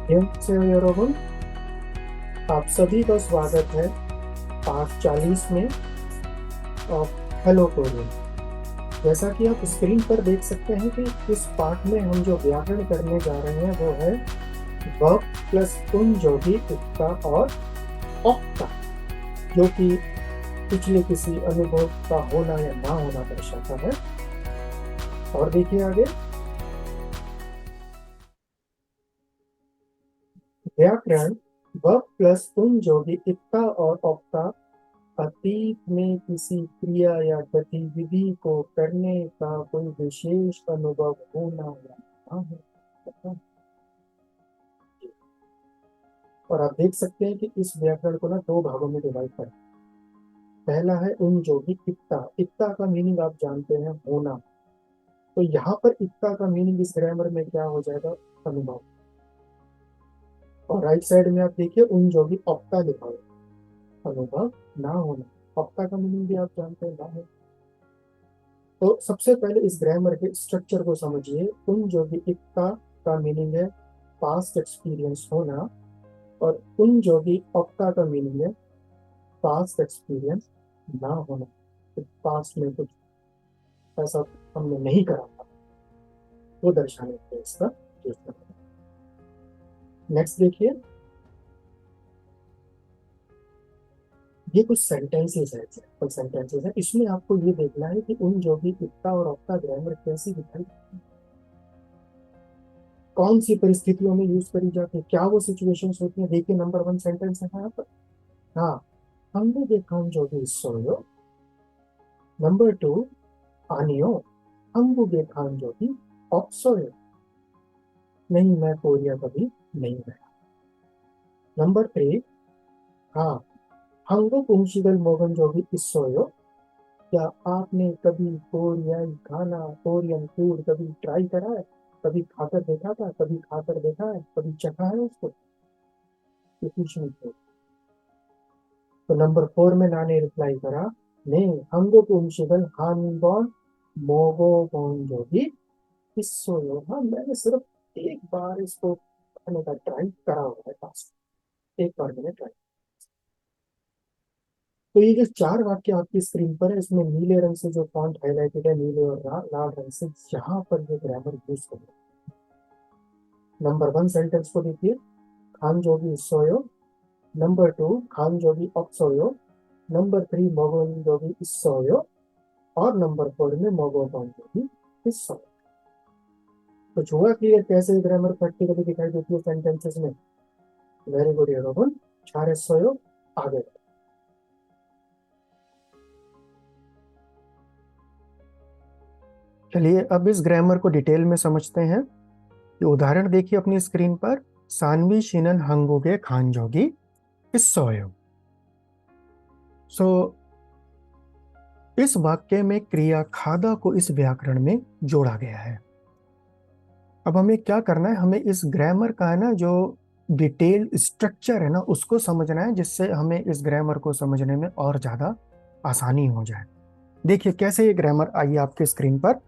안녕하세요, 여러분। आप सभी का स्वागत है पाठ 40 में ऑफ हेलो कोरियन। जैसा कि आप स्क्रीन पर देख सकते हैं कि इस पाठ में हम जो व्याकरण करने जा रहे हैं वो है वर्ब प्लस उन जो भी उक्ता और औक्ता, जो कि पिछले किसी अनुभव का होना या ना होना दर्शाता है। और देखिए आगे, व्याकरण वर्ब प्लस उन जो भी इक्ता और औक्ता अतीत में किसी क्रिया या गतिविधि को करने का कोई विशेष अनुभव होना या ना होना। और आप देख सकते हैं कि इस व्याकरण को ना दो भागों में डिवाइड करें। पहला है उन जो भी इक्ता। इक्ता का मीनिंग आप जानते हैं होना। तो यहाँ पर इक्ता का मीनिंग इस ग्रामर में क्या हो जाएगा? अनुभव। और राइट साइड में आप देखिए उन जो भी औक्ता लिखा हुआ, अनुभव ना होना। औक्ता का मीनिंग भी आप जानते हैं, ना होना। तो सबसे पहले इस ग्रामर के स्ट्रक्चर को समझिए। उन जो भी इक्ता का मीनिंग है पास्ट एक्सपीरियंस होना, और उन जो भी औक्ता का मीनिंग है पास्ट एक्सपीरियंस ना होना। तो पास्ट में कुछ ऐसा हमने नहीं करा था, वो दर्शाने के लिए इसका यूज करते हैं। नेक्स्ट देखिए, ये कुछ सेंटेंसेस है, एग्जाम्पल सेंटेंसेस है। इसमें आपको ये देखना है कि उन जो भी इक्ता और औक्ता ग्रामर कैसी दिखाई, कौन सी परिस्थितियों में यूज करी जाती है, क्या वो सिचुएशंस होती है। देखिए नंबर 1 सेंटेंस है यहाँ पर। हाँ, 한국에 간 적이 있어요. नंबर 2, 아니요, 한국에 간 적이 없어요. नहीं, मैं कोरिया कभी नहीं गया। नंबर 3, हाँ, 한국 음식을 먹은 적이 있어요. क्या आपने कभी कोरियाई खाना, कोरियन फूड कभी ट्राई करा है? कभी खाकर देखा था, कभी खाकर देखा है, कभी चखा है उसको? ये कुछ नहीं थे। तो नंबर 4 में नाने रिप्लाई करा, नहीं, 한국 음식을 한 번 먹어본 적이 있어요। हाँ, मैंने सिर्फ एक बार इसको खाने का ट्राई करा हुआ है, पास एक बार मैंने ट्राई। तो ये जो चार वाक्य आपकी स्क्रीन पर है, इसमें नीले रंग से जो फॉन्ट हाईलाइटेड है, नीले और लाल रंग से, यहाँ पर ये ग्रामर यूज करें। नंबर 1 सेंटेंस को देखिए, खान जोगी सोयो। नंबर 2, खान जोगी अपसोयो। नंबर 3, मगोन जोगी सोयो। और नंबर 4 में मगोन जोगी सोयो। तो हुआ क्लियर कैसे ग्रामर प्रैक्टिकली दिखाई देती है सेंटेंसेस में? वेरी गुड यरोबन, 잘했어요। आगे चलिए, अब इस ग्रामर को डिटेल में समझते हैं। ये उदाहरण देखिए अपनी स्क्रीन पर। सानवी शिनन हंगोगे खानजोगी इस्सोयो। सो इस वाक्य में क्रिया खादा को इस व्याकरण में जोड़ा गया है। अब हमें क्या करना है, हमें इस ग्रामर का है ना जो डिटेल स्ट्रक्चर है ना उसको समझना है, जिससे हमें इस ग्रामर को समझने में और ज्यादा आसानी हो जाए। देखिए कैसे ये ग्रामर आई आपके स्क्रीन पर।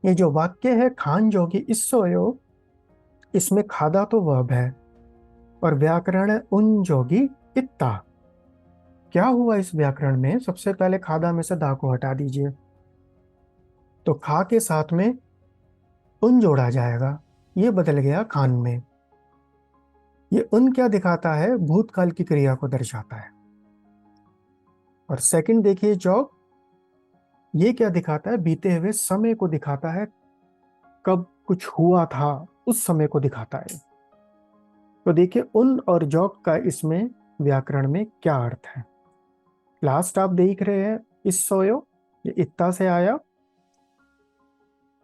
ये जो वाक्य है खान जोगी इस्सोयो, इसमें खादा तो वर्ब है और व्याकरण है उन जोगी इत्ता। क्या हुआ इस व्याकरण में? सबसे पहले खादा में से दा को हटा दीजिए, तो खा के साथ में उन जोड़ा जाएगा। ये बदल गया खान में। ये उन क्या दिखाता है? भूतकाल की क्रिया को दर्शाता है। और सेकंड देखिए जॉब, ये क्या दिखाता है? बीते हुए समय को दिखाता है, कब कुछ हुआ था उस समय को दिखाता है। तो देखिए उन और जॉब का इसमें व्याकरण में क्या अर्थ है। लास्ट आप देख रहे हैं इस सोयो, ये इत्ता से आया।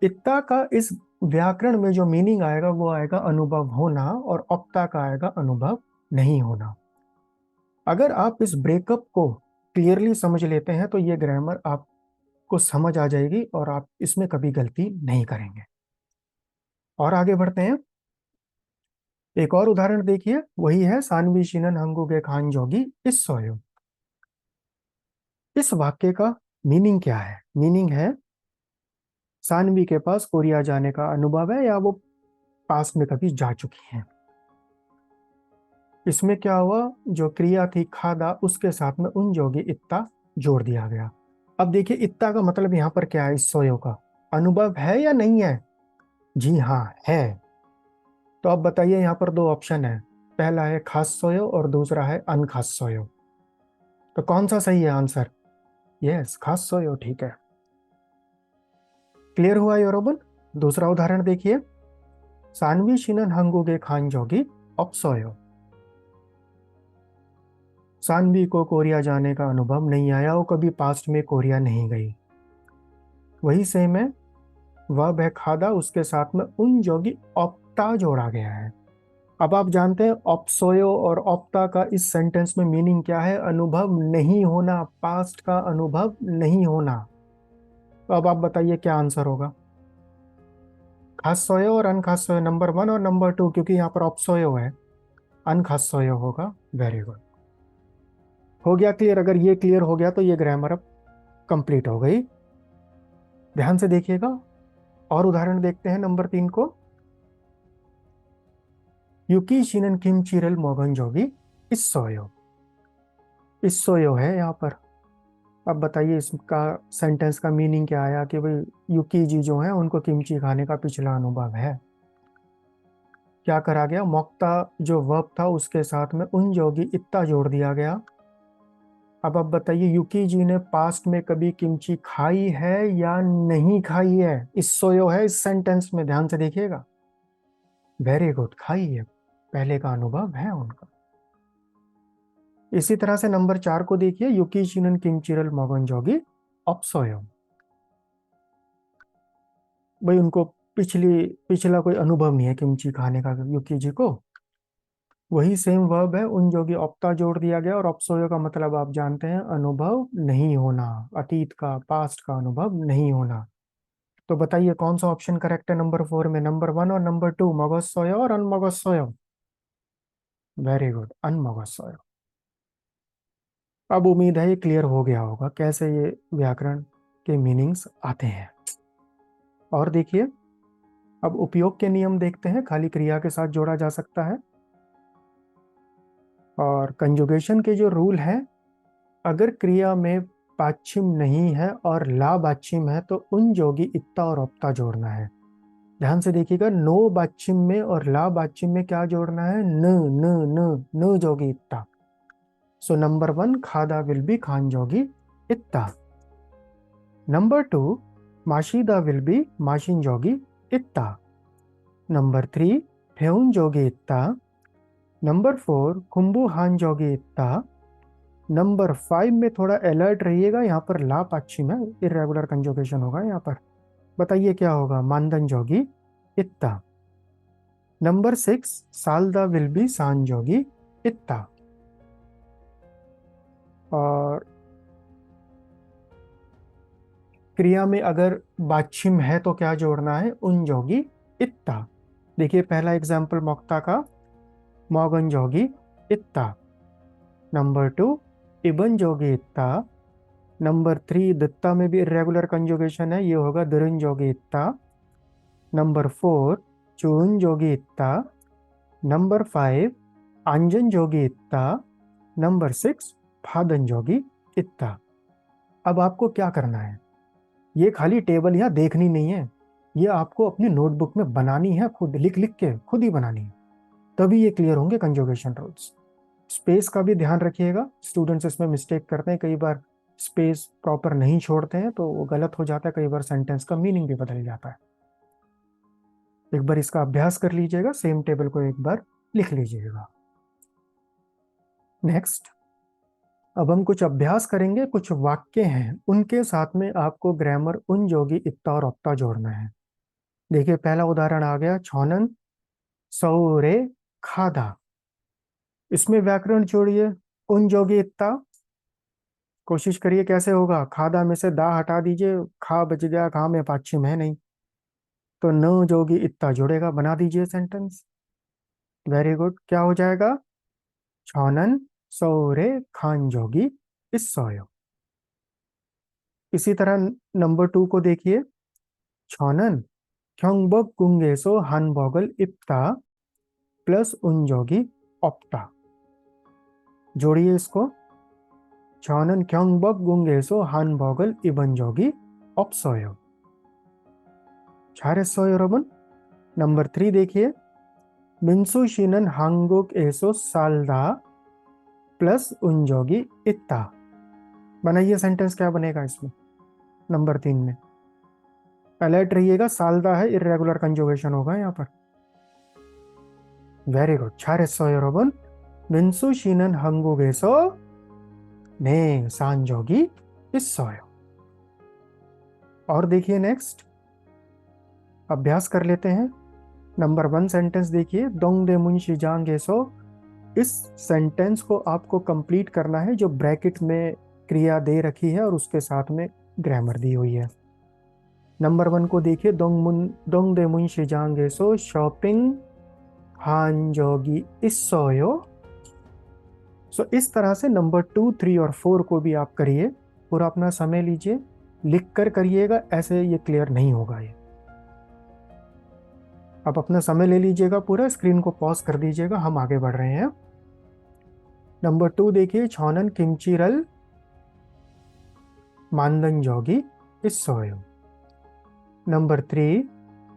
इत्ता का इस व्याकरण में जो मीनिंग आएगा वो आएगा अनुभव होना, और औक्ता का आएगा अनुभव नहीं होना। अगर आप इस ब्रेकअप को क्लियरली समझ लेते हैं तो ये ग्रामर आपको समझ आ जाएगी और आप इसमें कभी गलती नहीं करेंगे। और आगे बढ़ते हैं। एक और उदाहरण देखिए, वही है सानवी शिनन हंगुगे खान जोगी इस सोयो। इस वाक्य का मीनिंग क्या है? मीनिंग है सानवी के पास कोरिया जाने का अनुभव है, या वो पास्ट में कभी जा चुकी हैं। इसमें क्या हुआ, जो क्रिया थी खादा, उसके साथ में उन जोगी इत्ता जोड़ दिया गया। अब देखिए इत्ता का मतलब यहाँ पर क्या है, इस सोयो का अनुभव है या नहीं है? जी हाँ है। तो अब बताइए, यहाँ पर दो ऑप्शन है, पहला है खास सोयो और दूसरा है अनखास सोयो। तो कौन सा सही है आंसर? यस, खास सोयो ठीक है। क्लियर हुआ योरोबन? दूसरा उदाहरण देखिए, सानवी शिनन हंगुगे खान जोगी अपसोयो। सानवी को कोरिया जाने का अनुभव नहीं आया, वो कभी पास्ट में कोरिया नहीं गई। वही सेम है, वर्ब है खादा, उसके साथ में उन जोगी ऑप्टा जोड़ा गया है। अब आप जानते हैं ऑप्सोयो और ऑप्टा का इस सेंटेंस में मीनिंग क्या है? अनुभव नहीं होना, पास्ट का अनुभव नहीं होना। तो अब आप बताइए क्या आंसर होगा? खास सोयो और अनखास सोयो, नंबर 1 और नंबर 2, क्योंकि यहाँ पर ऑप्सोयो है, अनखास सोयो होगा। वेरी गुड, हो गया क्लियर? अगर ये क्लियर हो गया तो ये ग्रामर अब कंप्लीट हो गई। ध्यान से देखिएगा, और उदाहरण देखते हैं नंबर 3 को। युकी शिनन किम चिरल मोगन जोगी इस सोयो है यहाँ पर। अब बताइए इसका सेंटेंस का मीनिंग क्या आया कि भाई युकी जी जो है उनको किमची खाने का पिछला अनुभव है। क्या करा गया, मोक्ता जो वर्ब था उसके साथ में उन जोगी इत्ता जोड़ दिया गया। अब आप बताइए युकी जी ने पास्ट में कभी किमची खाई है या नहीं खाई है? इस सोयो है इस सेंटेंस में, ध्यान से देखिएगा। वेरी गुड, खाई है, पहले का अनुभव है उनका। इसी तरह से नंबर 4 को देखिए, युकी शिनन किमचिरल मोगन जोगी अपसोयो। भाई उनको पिछला कोई अनुभव नहीं है किमची खाने का युकी जी को। वही सेम वर्ब है, उन जोगी ऑप्टा जोड़ दिया गया, और ऑप्सोयो का मतलब आप जानते हैं अनुभव नहीं होना, अतीत का, पास्ट का अनुभव नहीं होना। तो बताइए कौन सा ऑप्शन करेक्ट है नंबर 4 में, नंबर 1 और नंबर 2, मगोत्सोयो और अनमगोत्सोयो? Very good, अनमगोत्सोयो। अब उम्मीद है ये क्लियर हो गया होगा कैसे ये व्याकरण के मीनिंग्स आते हैं। और देखिए, अब उपयोग के नियम देखते हैं, खाली क्रिया के साथ जोड़ा जा सकता है। और कंजुगेशन के जो रूल है, अगर क्रिया में पाच्छिम नहीं है और ला बाच्छिम है तो उन जोगी इत्ता और ओप्ता जोड़ना है। ध्यान से देखिएगा, नो बाच्छिम में और ला बाच्छिम में क्या जोड़ना है? न न न न जोगी इत्ता। सो नंबर 1 खादा विल बी खान जोगी इत्ता। नंबर 2 माशीदा विल बी माशिन जोगी इत्ता। नंबर 3 फेउन जोगी इत्ता। नंबर 4 कुंभू हान जोगी इत्ता। नंबर 5 में थोड़ा अलर्ट रहिएगा, यहाँ पर ला पश्चिम है, इरेगुलर कंजुगेशन होगा यहाँ पर। बताइए क्या होगा? मानदन जोगी इत्ता। नंबर 6 सालदा विल बी सान जोगी इत्ता। और क्रिया में अगर बाच्छिम है तो क्या जोड़ना है? उन जोगी इत्ता। देखिए पहला एग्जाम्पल मोक्ता का, मौगन जोगी इत्ता। नंबर 2 इबन जोगी इत्ता। नंबर 3 दत्ता में भी इरेगुलर कंजुगेशन है, ये होगा दुरन जोगी इत्ता। नंबर 4 चून जोगी इत्ता। नंबर 5 अंजन जोगी इत्ता। नंबर 6 फादन जोगी इत्ता। अब आपको क्या करना है, ये खाली टेबल यहाँ देखनी नहीं है, ये आपको अपनी नोटबुक में बनानी है, खुद लिख लिख के खुद ही बनानी है, तभी ये क्लियर होंगे कंजुगेशन रूल्स। स्पेस का भी ध्यान रखिएगा, स्टूडेंट्स इसमें मिस्टेक करते हैं कई बार, स्पेस प्रॉपर नहीं छोड़ते हैं तो वो गलत हो जाता है, कई बार सेंटेंस का मीनिंग भी बदल जाता है। एक बार इसका अभ्यास कर लीजिएगा, सेम टेबल को एक बार लिख लीजिएगा। नेक्स्ट, अब हम कुछ अभ्यास करेंगे, कुछ वाक्य हैं उनके साथ में आपको ग्रामर उन जोगी इत्ता और ओप्ता जोड़ना है। देखिए पहला उदाहरण आ गया, छोनन सौरे खादा। इसमें व्याकरण जोड़िए उन जोगी इत्ता। कोशिश करिए कैसे होगा, खादा में से दा हटा दीजिए, खा बच गया, खा में पाच्छिम है नहीं, तो न जोगी इत्ता जुड़ेगा, बना दीजिए सेंटेंस। वेरी गुड, क्या हो जाएगा? छौनन सौरे खान जोगी इस सोयो। इसी तरह नंबर 2 को देखिए, छौनन क्योंबक गुंगेसो हानबॉगल इप्ता प्लस उनजोगी ऑप्टा। जोड़िए इसको। 저는 경복궁에서 한복을 입은 적이 없어요। 잘했어요, 여러분। नंबर 3 देखिए। 민수 씨는 한국에서 살다 प्लस उन जोगी इत्ता। बनाइए सेंटेंस, क्या बनेगा इसमें नंबर 3 में। अलर्ट रहिएगा, सालदा है, इरेगुलर कंजुगेशन होगा यहाँ पर। Very good, 잘했어요, 여러분। 민수 씨는 한국에서 네, 산 적이 있어요। और देखिए नेक्स्ट, अभ्यास कर लेते हैं। नंबर 1 सेंटेंस देखिए, दोंगदे मुंशी जांगेसो। इस सेंटेंस को आपको कंप्लीट करना है जो ब्रैकेट में क्रिया दे रखी है और उसके साथ में ग्रामर दी हुई है। नंबर 1 को देखिए, दोंगदे मुंशी जांगेसो शॉपिंग हानजोगी इस्सोयो। सो इस तरह से नंबर 2, 3 और 4 को भी आप करिए। पूरा अपना समय लीजिए, लिख कर करिएगा, ऐसे ये क्लियर नहीं होगा। ये आप अपना समय ले लीजिएगा, पूरा स्क्रीन को पॉज कर दीजिएगा, हम आगे बढ़ रहे हैं। नंबर 2 देखिए, छोनन किमचीरल मानदन जोगी इस्सोयो। नंबर 3,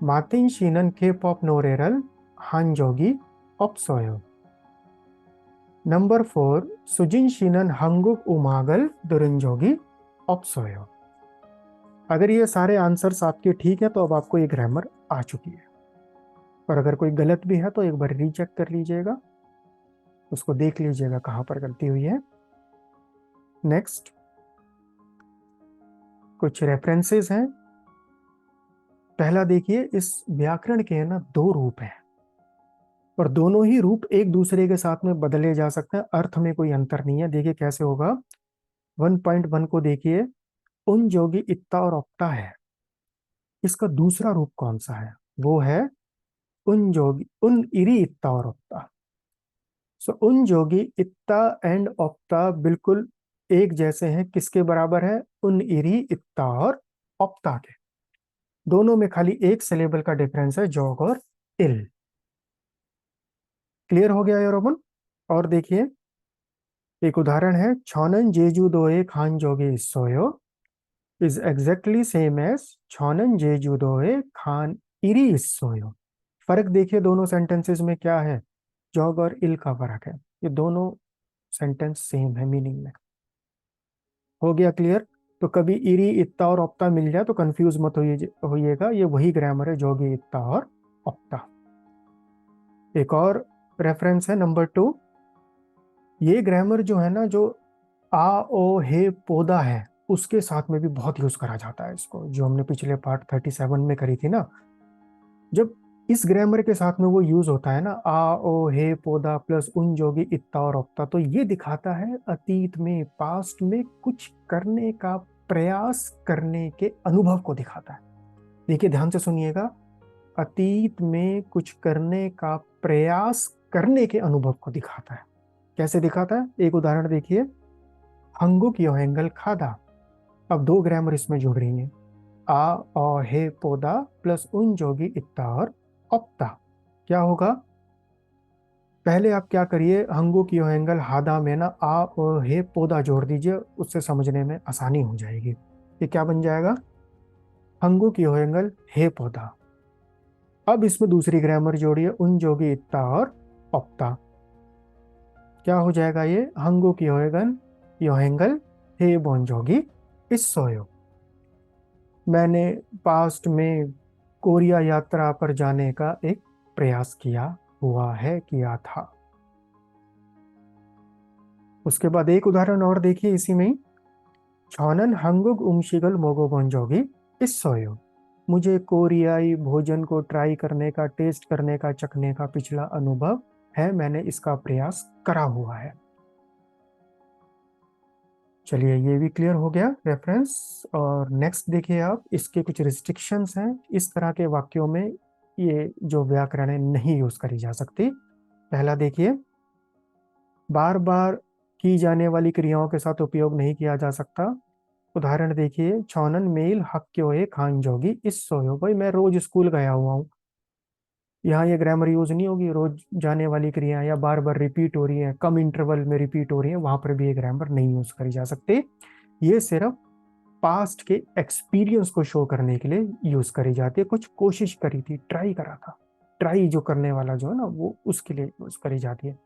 मातिन शीनन के पॉप नोरेरल हान जोगी ऑप्सोयो। नंबर 4, सुजिन शीनन हंगुक उमागल दुरंजोगी ऑप्सोयो। अगर ये सारे आंसर्स आपके ठीक है तो अब आपको ये ग्रामर आ चुकी है, और अगर कोई गलत भी है तो एक बार रीचेक कर लीजिएगा, उसको देख लीजिएगा कहाँ पर गलती हुई है। नेक्स्ट, कुछ रेफरेंसेस हैं। पहला देखिए, इस व्याकरण के है ना 2 रूप हैं, और दोनों ही रूप एक दूसरे के साथ में बदले जा सकते हैं, अर्थ में कोई अंतर नहीं है। देखिए कैसे होगा। 1.1 को देखिए, उन जोगी इत्ता और ऑप्टा है। इसका दूसरा रूप कौन सा है? वो है उन जोगी उन इरी इत्ता और ऑप्टा। सो उन जोगी इत्ता एंड ऑप्टा बिल्कुल एक जैसे हैं। किसके बराबर है? उन इरी इत्ता और ऑप्टा के। दोनों में खाली एक सिलेबल का डिफरेंस है, जोग और इल। क्लियर हो गया योरोबन? और देखिए एक उदाहरण है, छोनन जेजू दोए खान जोगे सोयो इज एग्जैक्टली सेम एज छोनन जेजू दोए खान इरी सोयो। फर्क देखिए दोनों सेंटेंसेस में क्या है, जोग और इल का फर्क है। ये दोनों सेंटेंस सेम है मीनिंग में। हो गया क्लियर? तो कभी इरी इत्ता और ऑप्टा मिल जाए तो कंफ्यूज मत होइएगा, ये वही ग्रामर है, जोगी इत्ता और ऑप्टा। एक और रेफरेंस है नंबर 2। ये ग्रामर जो है ना, जो आ ओ हे पौधा है, उसके साथ में भी बहुत यूज करा जाता है इसको, जो हमने पिछले पार्ट 37 में करी थी ना। जब इस ग्रामर के साथ में वो यूज होता है ना, आ ओ हे पौधा प्लस उन जोगी इत्ता और ऑप्टा, तो ये दिखाता है अतीत में, पास्ट में कुछ करने का प्रयास करने के अनुभव को दिखाता है। देखिए ध्यान से सुनिएगा, अतीत में कुछ करने का प्रयास करने के अनुभव को दिखाता है। कैसे दिखाता है? एक उदाहरण देखिए, हंगुक योहेंगल खादा। अब 2 ग्रामर इसमें जुड़ रही हैं, आ और हे पौधा प्लस उन जोगी इत्ता और ऑप्टा। क्या होगा? पहले आप क्या करिए, हंगुक योहेंगल हादा में ना आ और हे पौधा जोड़ दीजिए, उससे समझने में आसानी हो जाएगी। ये क्या बन जाएगा? हंगुक योहेंगल हे पौधा। अब इसमें दूसरी ग्रामर जोड़िए, उन जोगी इत्ता और ऑप्टा। क्या हो जाएगा ये? हंगुक योहेंगल हे बोंजोगी इस्सोयो। मैंने पास्ट में कोरिया यात्रा पर जाने का एक प्रयास किया था। उसके बाद एक उदाहरण और देखिए इसी में, छोनन हंगुक उमशिगल मोगो बोंजोगी इस्सोयो। मुझे कोरियाई भोजन को ट्राई करने का, टेस्ट करने का, चखने का पिछला अनुभव है, मैंने इसका प्रयास करा हुआ है। चलिए ये भी क्लियर हो गया रेफरेंस। और नेक्स्ट देखिए आप, इसके कुछ रिस्ट्रिक्शंस हैं। इस तरह के वाक्यों में ये जो व्याकरण है नहीं यूज करी जा सकती। पहला देखिए, बार बार की जाने वाली क्रियाओं के साथ उपयोग नहीं किया जा सकता। उदाहरण देखिए, छौनन मेल हक्योए खान जोगी इस सोयो। भाई मैं रोज स्कूल गया हुआ हूँ, यहाँ ये ग्रामर यूज नहीं होगी। रोज जाने वाली क्रिया या बार बार रिपीट हो रही है, कम इंटरवल में रिपीट हो रही है, वहां पर भी ये ग्रामर नहीं यूज करी जा सकती। ये सिर्फ पास्ट के एक्सपीरियंस को शो करने के लिए यूज करी जाती है। कुछ कोशिश करी थी, ट्राई करा था, ट्राई जो करने वाला जो है ना, वो उसके लिए यूज करी जाती है।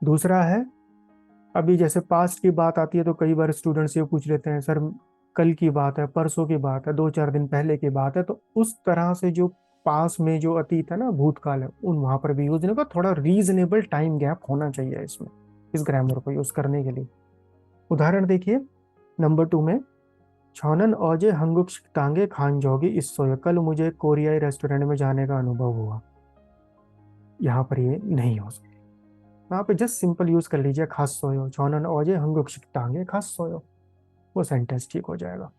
दूसरा है, अभी जैसे पास्ट की बात आती है तो कई बार स्टूडेंट्स ये पूछ लेते हैं, सर कल की बात है, परसों की बात है, 2-4 दिन पहले की बात है, तो उस तरह से जो पास में जो अतीत है ना, भूतकाल है, उन वहां पर भी यूज नहीं होगा। थोड़ा रीजनेबल टाइम गैप होना चाहिए इसमें, इस ग्रामर को यूज करने के लिए। उदाहरण देखिए नंबर 2 में, छौनन औजे हंगुक तांगे खान जोगी इस सोयो। कल मुझे कोरियाई रेस्टोरेंट में जाने का अनुभव हुआ। यहाँ पर ये नहीं हो सकता। यहाँ पे जस्ट सिंपल यूज कर लीजिए खास सोयो, छौनन औजे हंगुक तांगे खास सोयो, वो सेंटेंस ठीक हो जाएगा।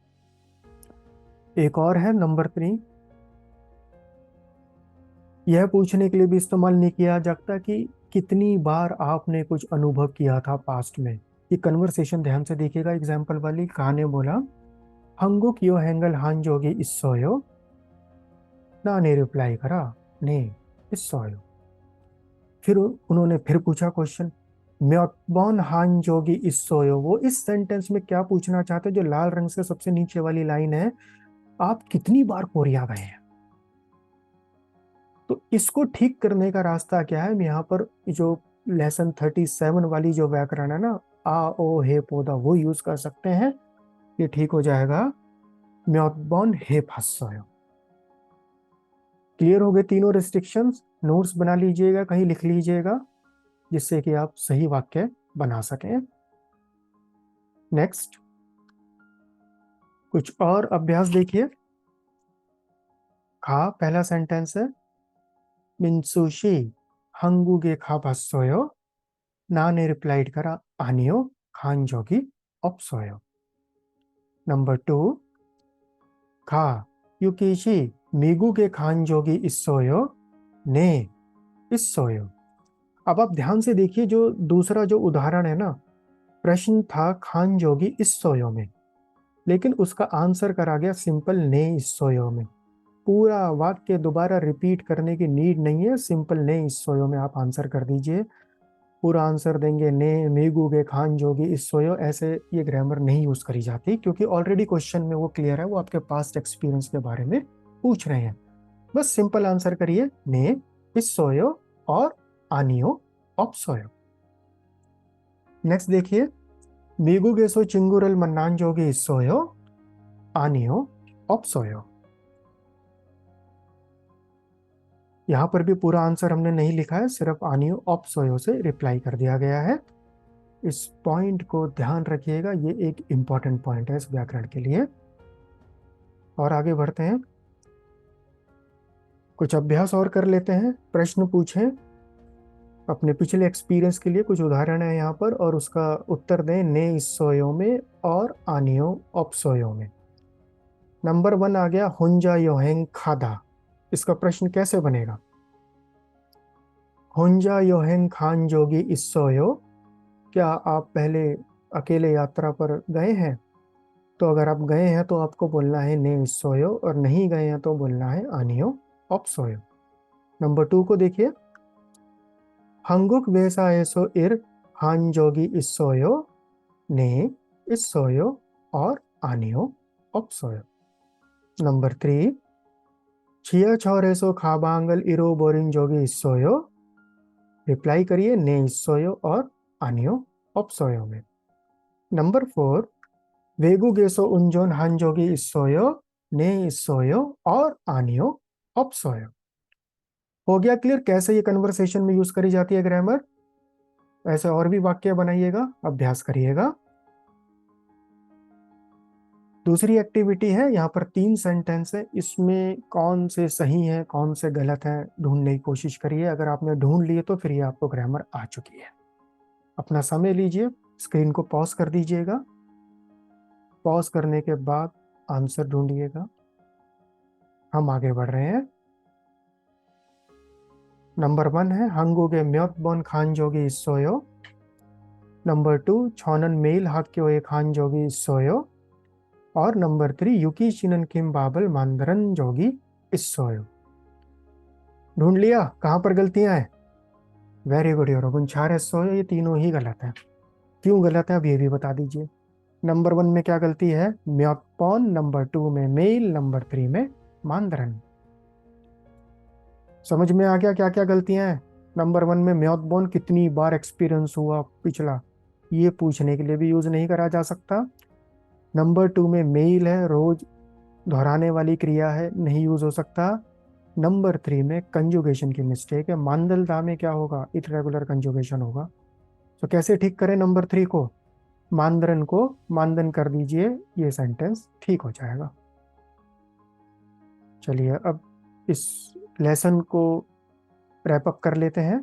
एक और है नंबर 3, यह पूछने के लिए भी इस्तेमाल नहीं किया जाता कि कितनी बार आपने कुछ अनुभव किया था पास्ट में। ये कन्वर्सेशन ध्यान से देखिएगा। एग्जाम्पल वाली कहा ने बोला, हंगुक यो हैंगल हान जोगी इस सोयो। ना ने रिप्लाई करा, ने इस सोयो। फिर उन्होंने फिर पूछा क्वेश्चन, म्योटबॉन हान जोगी इस सोयो। वो इस सेंटेंस में क्या पूछना चाहते हैं, जो लाल रंग से सबसे नीचे वाली लाइन है, आप कितनी बार कोरिया गए हैं। तो इसको ठीक करने का रास्ता क्या है, यहाँ पर जो लेसन 37 वाली जो व्याकरण है ना, आ ओ हे पौधा, वो यूज कर सकते हैं। ये ठीक हो जाएगा, म्योटबॉन हे फस्सोयो। क्लियर हो गए तीनों रिस्ट्रिक्शंस। नोट्स बना लीजिएगा, कहीं लिख लीजिएगा, जिससे कि आप सही वाक्य बना सकें। नेक्स्ट कुछ और अभ्यास देखिए। खा पहला सेंटेंस है, मिनसुशी हंगुगे खा बसोयो। ना ने रिप्लाइड करा, आनियो खान जोगी अपसोयो। नंबर 2, खा युकीशी मिगुगे खान जोगी इस्सोयो ने इस्सोयो। अब आप ध्यान से देखिए, जो दूसरा जो उदाहरण है ना, प्रश्न था खान जोगी इस्सोयो में, लेकिन उसका आंसर करा गया सिंपल ने इस्सोयो में। पूरा वाक्य दोबारा रिपीट करने की नीड नहीं है, सिंपल ने इस सोयो में आप आंसर कर दीजिए। पूरा आंसर देंगे ने मेगूगे खान जोगी इस सोयो, ऐसे ये ग्रामर नहीं यूज करी जाती, क्योंकि ऑलरेडी क्वेश्चन में वो क्लियर है, वो आपके पास्ट एक्सपीरियंस के बारे में पूछ रहे हैं। बस सिंपल आंसर करिए, ने इस सोयो और आनियो ऑप सोयो। नेक्स्ट देखिए, मेगूगे सो चिंगुरल मन्नान जोगी इस सोयो आनियो ऑप सोयो। यहाँ पर भी पूरा आंसर हमने नहीं लिखा है, सिर्फ आनियो ऑप सोयो से रिप्लाई कर दिया गया है। इस पॉइंट को ध्यान रखिएगा, ये एक इंपॉर्टेंट पॉइंट है इस व्याकरण के लिए। और आगे बढ़ते हैं, कुछ अभ्यास और कर लेते हैं। प्रश्न पूछें अपने पिछले एक्सपीरियंस के लिए, कुछ उदाहरण है यहाँ पर, और उसका उत्तर दें ने इस सोयो में और आनियो ऑप सोयो में। नंबर 1 आ गया, हुंजा योहेंग खादा। इसका प्रश्न कैसे बनेगा, हुंजा योहेंग खान जोगी इस सोयो। क्या आप पहले अकेले यात्रा पर गए हैं? तो अगर आप गए हैं तो आपको बोलना है ने सोयो, और नहीं गए हैं तो बोलना है आनियो ऑप सोयो। नंबर 2 को देखिए, हंगुक वेसा एसो इर हान जोगी इस सोयो ने इस सोयो और आनियो ऑप सोयो। नंबर 3, छिया छोरेसो खाबांगल इरो बोरिन जोगी इस सोयो। रिप्लाई करिए ने इस सोयो और आनियो ऑप सोयो में। नंबर 4, वेगु गेसो उंजोन हांजोगी इस्सोयो ने इस्सोयो और आनियो ऑप्सोयो। हो गया क्लियर कैसे ये कन्वर्सेशन में यूज करी जाती है ग्रामर। ऐसे और भी वाक्य बनाइएगा, अभ्यास करिएगा। दूसरी एक्टिविटी है, यहाँ पर 3 सेंटेंस है, इसमें कौन से सही है कौन से गलत है ढूंढने की कोशिश करिए। अगर आपने ढूंढ लिए तो फिर ये आपको ग्रामर आ चुकी है। अपना समय लीजिए, स्क्रीन को पॉज कर दीजिएगा। पॉज करने के बाद आंसर ढूंढिएगा। हम आगे बढ़ रहे हैं। नंबर 1 है, हंगुगे म्योत बोन खान जोगी सोयो। नंबर 2 छोनन मेल हाक्योए खान जोगी सोयो, और नंबर 3 युकी शिनन किम बाबल मांदरन जोगी इस्सोयो। ढूंढ लिया कहाँ पर गलतियां हैं? वेरी गुड योरोगुन, छारे सोयो ये तीनों ही गलत है। क्यों गलत है अब ये भी बता दीजिए। नंबर 1 में क्या गलती है? म्योकपॉन, नंबर 2 में मेल, नंबर 3 में मांदरन। समझ में आ गया क्या क्या गलतियां हैं? नंबर 1 में म्योकबॉन कितनी बार एक्सपीरियंस हुआ पिछला, ये पूछने के लिए भी यूज नहीं करा जा सकता। नंबर 2 में मेल है, रोज दोहराने वाली क्रिया है, नहीं यूज हो सकता। नंबर 3 में कंजुगेशन की मिस्टेक है, मांदल दा में क्या होगा? इरेगुलर कंजुगेशन होगा। तो कैसे ठीक करें नंबर 3 को? मांदरन को मानदन कर दीजिए, ये सेंटेंस ठीक हो जाएगा। चलिए अब इस लेसन को रैप अप कर लेते हैं।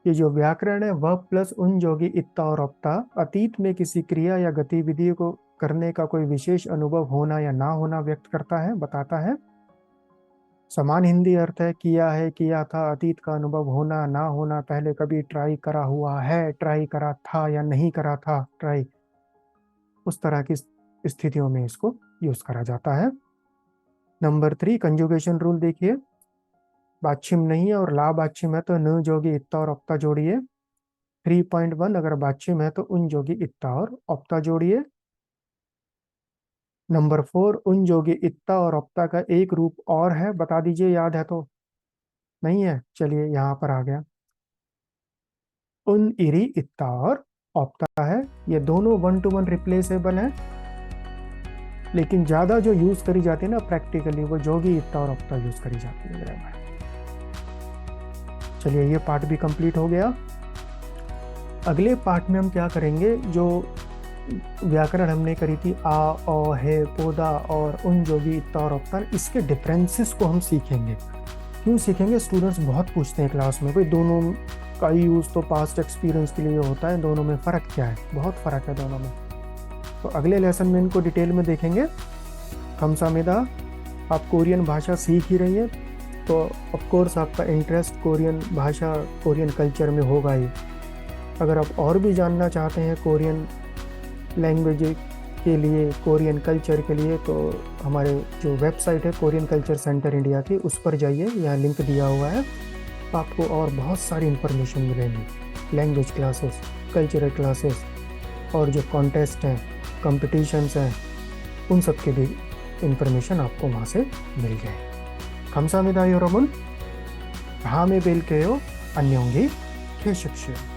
ये जो व्याकरण है वह प्लस उन जोगी इत्ता और अपता अतीत में किसी क्रिया या गतिविधि को करने का कोई विशेष अनुभव होना या ना होना व्यक्त करता है, बताता है। समान हिंदी अर्थ है किया है, किया था, अतीत का अनुभव होना ना होना, पहले कभी ट्राई करा हुआ है, ट्राई करा था या नहीं करा था ट्राई, उस तरह की स्थितियों में इसको यूज करा जाता है। नंबर 3 कंजुगेशन रूल देखिए, बाच्छिम नहीं है और ला बाच्छिम है तो न जोगी इत्ता और अपता जोड़िए। 3.1 अगर बाच्छिम है तो उन जोगी इत्ता और अपता जोड़िए। नंबर 4 उन जोगी इत्ता और अपता का एक रूप और है, बता दीजिए, याद है तो? नहीं है, चलिए यहाँ पर आ गया, उन इरी इत्ता और अपता है। ये दोनों 1 to 1 रिप्लेसेबल है, लेकिन ज्यादा जो यूज करी जाती है ना प्रैक्टिकली, वो जोगी इत्ता और अपता यूज करी जाती है ग्रामर। चलिए ये पार्ट भी कंप्लीट हो गया। अगले पार्ट में हम क्या करेंगे, जो व्याकरण हमने करी थी आ, औ, है, पोदा और उन जोगी इत्ता और अपता, इसके डिफरेंसेस को हम सीखेंगे। क्यों सीखेंगे? स्टूडेंट्स बहुत पूछते हैं क्लास में, भाई दोनों का यूज तो पास्ट एक्सपीरियंस के लिए होता है, दोनों में फ़र्क क्या है? बहुत फ़र्क है दोनों में। तो अगले लेसन में इनको डिटेल में देखेंगे। खमसामिदा, आप कोरियन भाषा सीख ही रही हैं, तो ऑफकोर्स आपका इंटरेस्ट कोरियन भाषा, कोरियन कल्चर में होगा ही। अगर आप और भी जानना चाहते हैं कोरियन लैंग्वेज के लिए, कोरियन कल्चर के लिए, तो हमारे जो वेबसाइट है कोरियन कल्चर सेंटर इंडिया की, उस पर जाइए, यहाँ लिंक दिया हुआ है। आपको और बहुत सारी इंफॉर्मेशन मिलेंगी, लैंग्वेज क्लासेस, कल्चरल क्लासेस, और जो कॉन्टेस्ट हैं, कॉम्पिटिशन्स हैं, उन सब के भी इंफॉर्मेशन आपको वहाँ से मिल जाए। 감사합니다, 여러분. 다음에 뵐게요. 안녕히 계십시오.